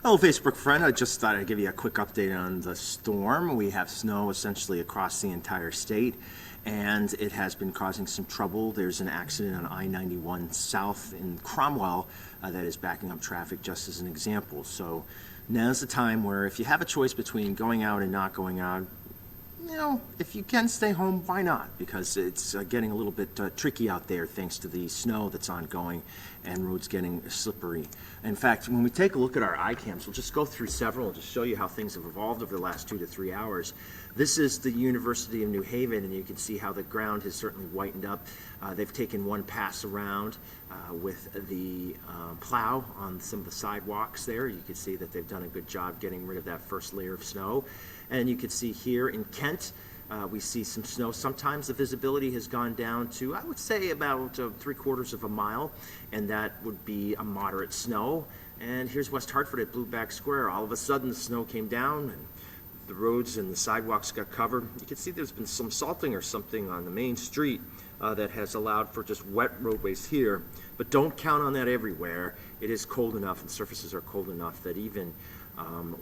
Hello, Facebook friend. I just thought I'd give you a quick update on the storm. We have snow essentially across the entire state, and it has been causing some trouble. There's an accident on I-91 south in Cromwell that is backing up traffic, just as an example. So now's the time where if you have a choice between going out and not going out, if you can stay home, why not? Because it's getting a little bit tricky out there thanks to the snow that's ongoing and roads getting slippery. In fact, when we take a look at our iCams, we'll just go through several and just show you how things have evolved over the last 2 to 3 hours. This is the University of New Haven, and you can see how the ground has certainly whitened up. They've taken one pass around with the plow on some of the sidewalks there. You can see that they've done a good job getting rid of that first layer of snow. And you can see here in Kent, we see some snow. Sometimes the visibility has gone down to, I would say, about 3/4 of a mile, and that would be a moderate snow. And here's West Hartford at Blueback Square. All of a sudden, the snow came down, and the roads and the sidewalks got covered. You can see there's been some salting or something on the main street that has allowed for just wet roadways here. But don't count on that everywhere. It is cold enough, and surfaces are cold enough that even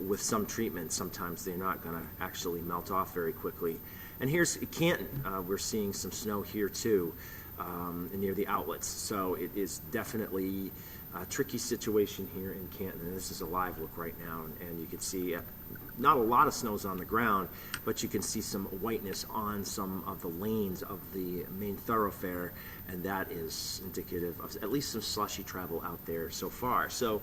with some treatment, sometimes they're not going to actually melt off very quickly. And here's Canton. We're seeing some snow here too near the outlets. So it is definitely a tricky situation here in Canton. And this is a live look right now, and you can see not a lot of snow's on the ground, but you can see some whiteness on some of the lanes of the main thoroughfare, and that is indicative of at least some slushy travel out there so far. So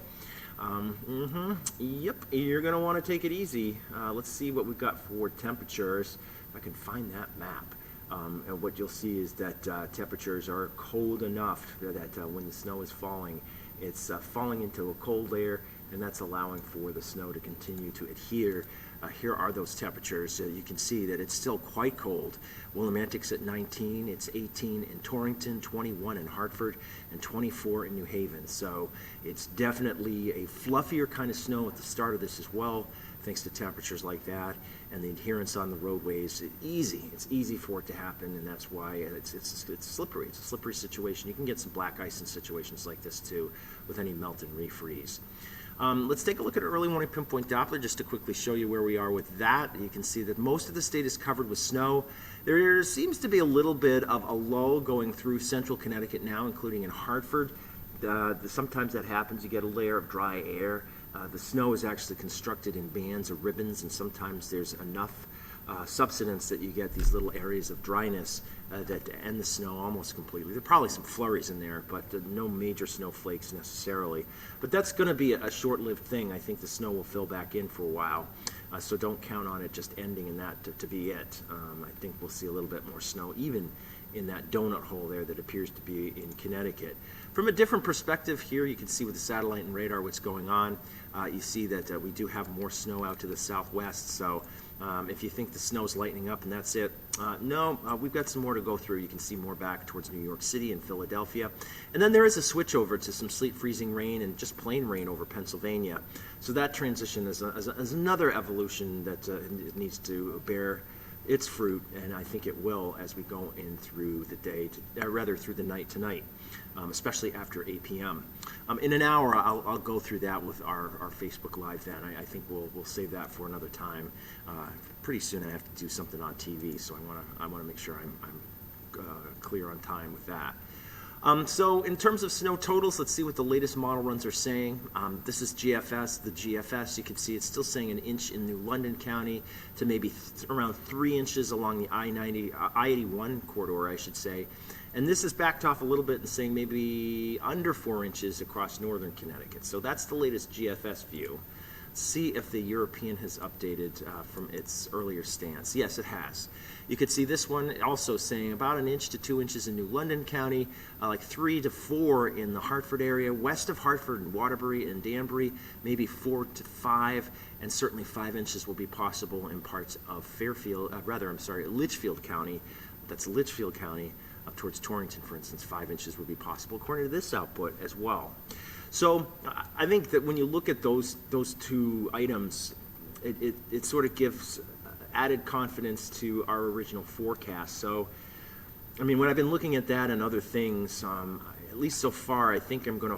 yep, you're going to want to take it easy. Let's see what we've got for temperatures. If I can find that map. And what you'll see is that temperatures are cold enough that when the snow is falling, it's falling into a cold layer, and that's allowing for the snow to continue to adhere. Here are those temperatures. You can see that it's still quite cold. Willimantic's at 19, it's 18 in Torrington, 21 in Hartford, and 24 in New Haven. So it's definitely a fluffier kind of snow at the start of this as well, thanks to temperatures like that, and the adherence on the roadways. It's easy for it to happen, and that's why it's slippery. It's a slippery situation. You can get some black ice in situations like this too, with any melt and refreeze. Let's take a look at early morning pinpoint Doppler just to quickly show you where we are with that. You can see that most of the state is covered with snow. There seems to be a little bit of a lull going through central Connecticut now, including in Hartford. Sometimes that happens. You get a layer of dry air. The snow is actually constructed in bands or ribbons, and sometimes there's enough subsidence that you get these little areas of dryness that end the snow almost completely. There are probably some flurries in there, but no major snowflakes necessarily. But that's going to be a short-lived thing. I think the snow will fill back in for a while, so don't count on it just ending in that to be it. I think we'll see a little bit more snow even in that donut hole there that appears to be in Connecticut. From a different perspective here, you can see with the satellite and radar what's going on. You see that we do have more snow out to the southwest, so if you think the snow's lightening up and that's it, no, we've got some more to go through. You can see more back towards New York City and Philadelphia. And then there is a switch over to some sleet, freezing rain, and just plain rain over Pennsylvania. So that transition is another evolution that needs to bear its fruit, and I think it will as we go in through the day, through the night tonight, especially after 8 p.m. In an hour, I'll go through that with our Facebook Live then. I think we'll save that for another time. Pretty soon I have to do something on TV, so I want to make sure I'm clear on time with that. So in terms of snow totals, let's see what the latest model runs are saying. This is GFS. The GFS, you can see it's still saying 1 inch in New London County to maybe around 3 inches along the I-81 corridor, I should say. And this is backed off a little bit and saying maybe under 4 inches across northern Connecticut. So that's the latest GFS view. See if the European has updated from its earlier stance. Yes, it has. You could see this one also saying about 1 inch to 2 inches in New London County, like 3 to 4 in the Hartford area, west of Hartford and Waterbury and Danbury, maybe 4 to 5, and certainly 5 inches will be possible in parts of Litchfield County. That's Litchfield County up towards Torrington, for instance. 5 inches would be possible according to this output as well. So I think that when you look at those two items, it sort of gives added confidence to our original forecast. So, I mean, when I've been looking at that and other things, at least so far, I think I'm going to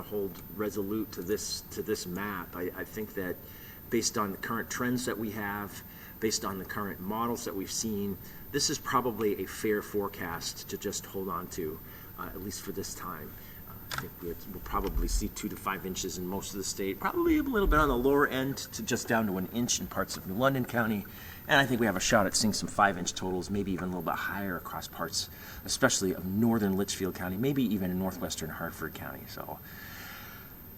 hold resolute to this map. I think that based on the current trends that we have, based on the current models that we've seen, this is probably a fair forecast to just hold on to, at least for this time. I think we'll probably see 2 to 5 inches in most of the state, probably a little bit on the lower end to just down to an inch in parts of New London County. And I think we have a shot at seeing some 5-inch totals, maybe even a little bit higher across parts, especially of northern Litchfield County, maybe even in northwestern Hartford County. So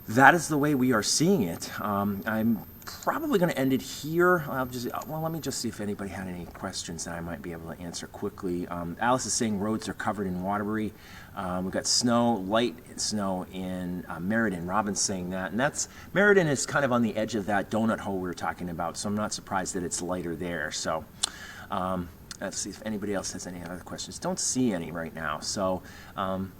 that is the way we are seeing it. I'm probably going to end it here. Let me just see if anybody had any questions that I might be able to answer quickly. Alice is saying roads are covered in Waterbury. We've got snow, light snow in Meriden. Robin's saying that. And Meriden is kind of on the edge of that donut hole we were talking about, so I'm not surprised that it's lighter there. So let's see if anybody else has any other questions. Don't see any right now. So,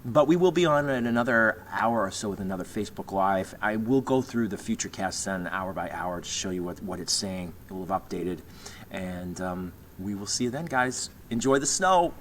but we will be on in another hour or so with another Facebook Live. I will go through the Futurecast then hour by hour to show you what it's saying. It will have updated. And we will see you then, guys. Enjoy the snow.